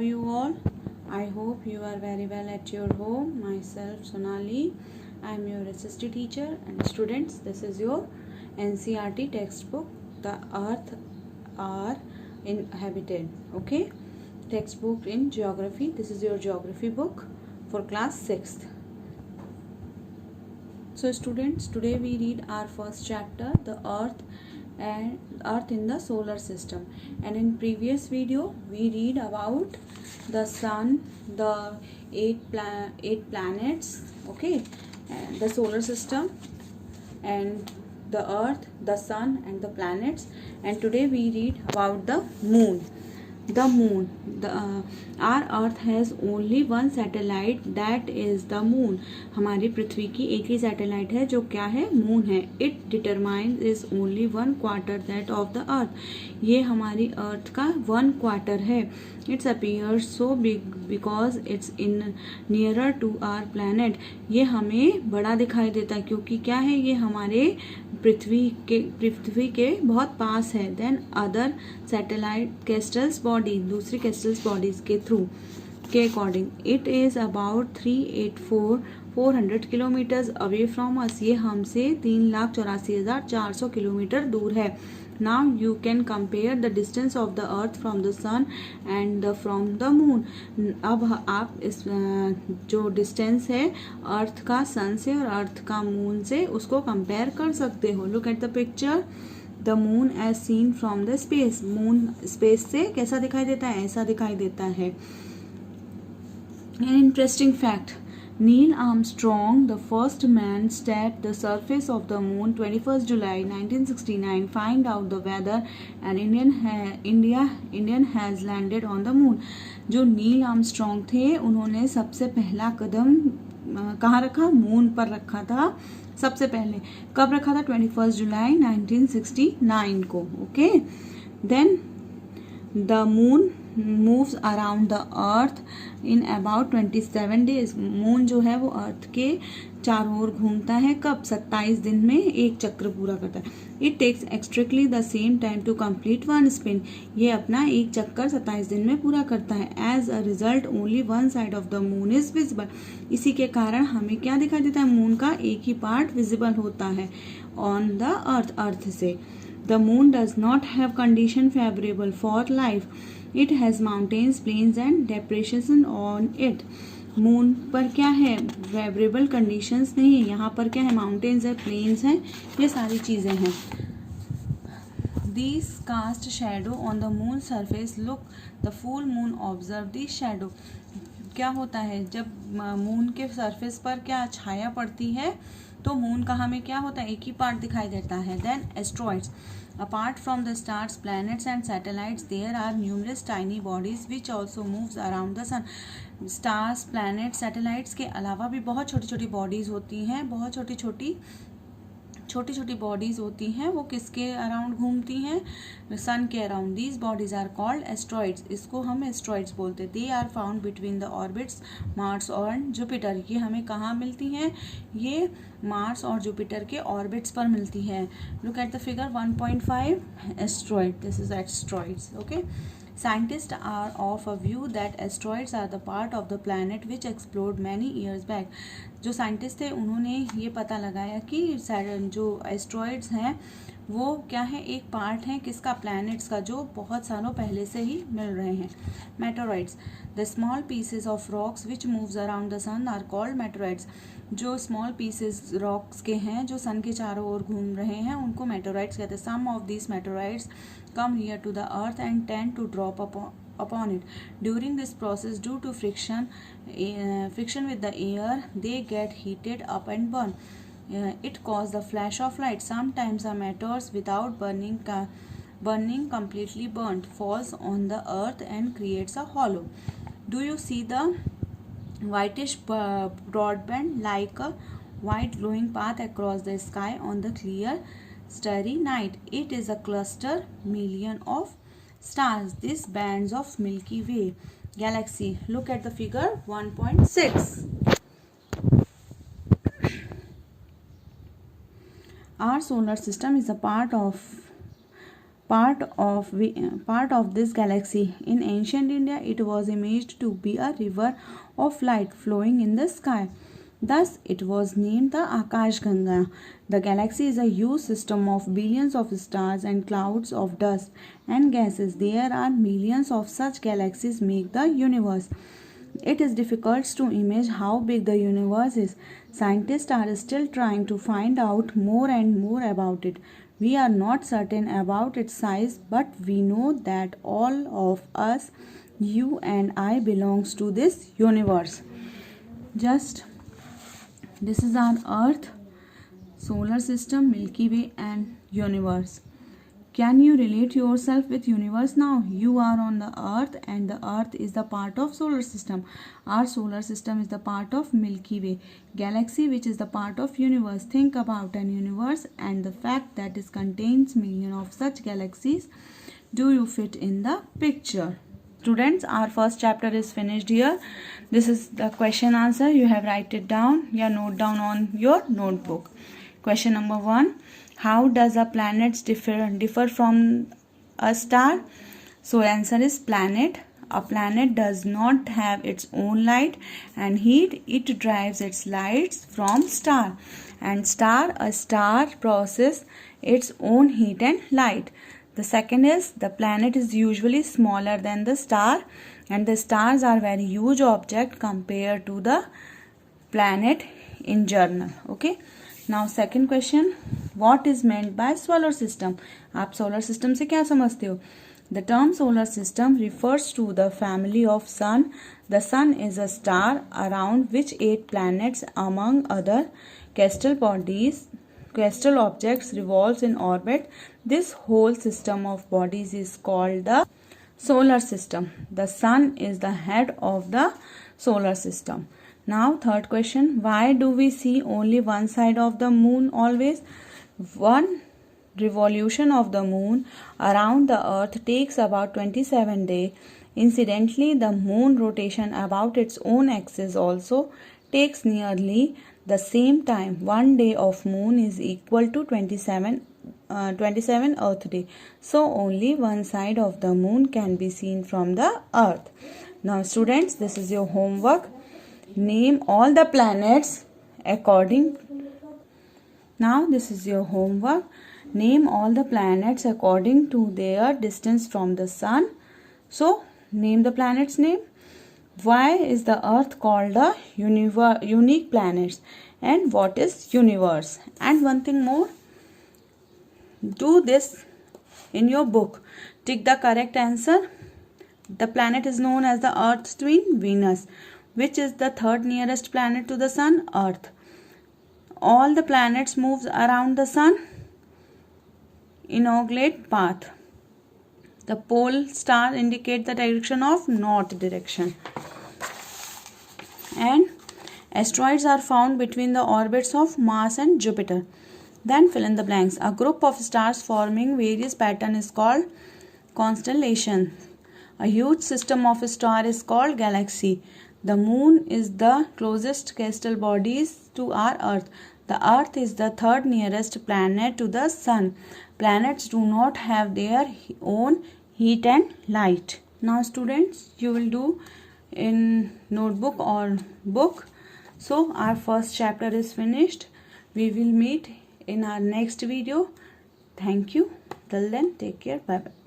you all? I hope you are very well at your home. Myself Sonali. I am your SST teacher, and students, this is your NCERT textbook, The Earth are Inhabited. Okay, textbook in geography. This is your geography book for class 6th. So students, today we read our first chapter, the Earth in the solar system. And in previous video we read about the sun, the eight planets, okay, and the solar system, and the earth, the sun, and the planets. And today we read about the moon. Our earth has only one satellite, that is the moon. हमारी पृथ्वी की एक ही satellite है जो क्या है, moon है. It determines is only 1/4 that of the earth. ये हमारी अर्थ का 1/4 है. It's appears so big because it's in nearer to our planet. ये हमें बड़ा दिखाई देता है क्योंकि क्या है, ये हमारे पृथ्वी के बहुत पास है. देन अदर सैटेलाइट कैस्टल्स बॉडी, दूसरी कैस्टल्स बॉडीज के according it is about 384,400 kilometres away from us. ये हमसे 3,84,400 किलोमीटर दूर है. Now you can compare the distance of the earth from the sun and from the moon. अब आप इस जो डिस्टेंस है अर्थ का सन से और अर्थ का मून से, उसको कंपेयर कर सकते हो. Look at the picture. The moon as seen from the space. Moon space से कैसा दिखाई देता है, ऐसा दिखाई देता है. An interesting fact, Neil Armstrong, the first man, stepped the surface of the moon 21st July 1969, find out the weather, and Indian has landed on the moon. जो नील आर्मस्ट्रॉन्ग थे, उन्होंने सबसे पहला कदम कहाँ रखा, मून पर रखा था. सबसे पहले कब रखा था, 21 जुलाई 1969 को. Okay, then the moon moves around the earth in about 27 days. Moon जो है वो अर्थ के चारों ओर घूमता है. कब, 27 दिन में एक चक्र पूरा करता है. It takes exactly the same time to complete one spin. ये अपना एक चक्कर 27 दिन में पूरा करता है. As a result only one side of the moon is visible. इसी के कारण हमें क्या दिखाई देता है, मून का एक ही पार्ट विजिबल होता है ऑन द अर्थ से. The moon does not have condition favourable for life. It has mountains, plains and depression on it. Moon पर क्या है, फेवरेबल कंडीशंस नहीं है. यहाँ पर क्या है, माउंटेन्स है, प्लेन्स हैं, ये सारी चीज़ें हैं. These cast shadow on the moon surface. Look, the full moon observe this shadow. क्या होता है, जब मून के सरफेस पर क्या छाया पड़ती है, तो मून का हमें क्या होता है, एक ही पार्ट दिखाई देता है. Then asteroids. Apart from the stars, planets and satellites, there are numerous tiny bodies which also moves around the sun. Stars, planets, satellites के अलावा भी बहुत छोटी छोटी बॉडीज होती हैं, बहुत छोटी छोटी बॉडीज होती हैं. वो किसके अराउंड घूमती हैं, सन के around. These bodies are called asteroids. इसको हम एस्ट्रॉइड्स बोलते हैं. They are found between the orbits Mars और जुपिटर. ये हमें कहाँ मिलती हैं, ये मार्स और जुपिटर के ऑर्बिट्स पर मिलती है. Look at the figure 1.5 asteroid. This is asteroids. Okay, Scientists are of a view that asteroids are the part of the planet which explored many years back. जो साइंटिस्ट थे उन्होंने ये पता लगाया कि जो एस्ट्रॉइड्स हैं वो क्या है, एक पार्ट है किसका, प्लैनेट्स का, जो बहुत सालों पहले से ही मिल रहे हैं. Meteoroids. The small pieces of rocks which moves around the sun are called meteoroids. जो स्मॉल पीसेस रॉक्स के हैं जो सन के चारों ओर घूम रहे हैं, उनको मेटोरॉइड्स कहते हैं. Some of these meteoroids come near to the earth and tend to drop upon it. During this process, due to friction with the air, they get heated up and burn. It causes the flash of light. Sometimes a meteors without burning completely burnt falls on the earth and creates a hollow. Do you see the whitish broadband like a white glowing path across the sky on the clear starry night? It is a cluster million of stars. These bands of Milky Way galaxy. Look at the figure 1.6. Our solar system is a part of part of this galaxy. In ancient India, it was imagined to be a river of light flowing in the sky. Thus, it was named the Akash Ganga. The galaxy is a huge system of billions of stars and clouds of dust and gases. There are millions of such galaxies make the universe. It is difficult to imagine how big the universe is. Scientists are still trying to find out more and more about it. We are not certain about its size, but we know that all of us, you and I, belongs to this universe. This is our Earth, solar system, Milky Way and universe. Can you relate yourself with universe now? You are on the Earth and the Earth is the part of solar system. Our solar system is the part of Milky Way galaxy, which is the part of universe. Think about an universe and the fact that it contains millions of such galaxies. Do you fit in the picture? Students, our first chapter is finished here. This is the question answer. You have write it down. You note down on your notebook. Question number 1. How does a planet differ from a star? So answer is planet. A planet does not have its own light and heat. It derives its lights from star. And a star process its own heat and light. The second is the planet is usually smaller than the star and the stars are very huge object compared to the planet in general. Okay. Now second question, what is meant by solar system? आप solar system से क्या समझते हो? The term solar system refers to the family of sun. The sun is a star around which 8 planets among other celestial objects revolves in orbit. This whole system of bodies is called the solar system. The sun is the head of the solar system. Now third question, why do we see only one side of the moon always? One revolution of the moon around the earth takes about 27 days. Incidentally, the moon rotation about its own axis also takes nearly the same time. 1 day of moon is equal to 27 earth day. So only one side of the moon can be seen from the earth. Now students, this is your homework. Name all the planets according. Now this is your homework. Name all the planets according to their distance from the sun. So name the planet's name. Why is the earth called a unique planet? And what is universe? And one thing more. Do this in your book. Tick the correct answer. The planet is known as the Earth's twin, Venus. Which is the third nearest planet to the sun? Earth. All the planets move around the sun. Inaugurate path. The pole star indicate the direction of north direction. And asteroids are found between the orbits of Mars and Jupiter. Then fill in the blanks. A group of stars forming various patterns is called constellation. A huge system of stars is called galaxy. The moon is the closest celestial body to our earth. The earth is the third nearest planet to the sun. Planets do not have their own heat and light. Now students, you will do in notebook or book. So our first chapter is finished. We will meet in our next video. Thank you. Till then, take care. Bye bye.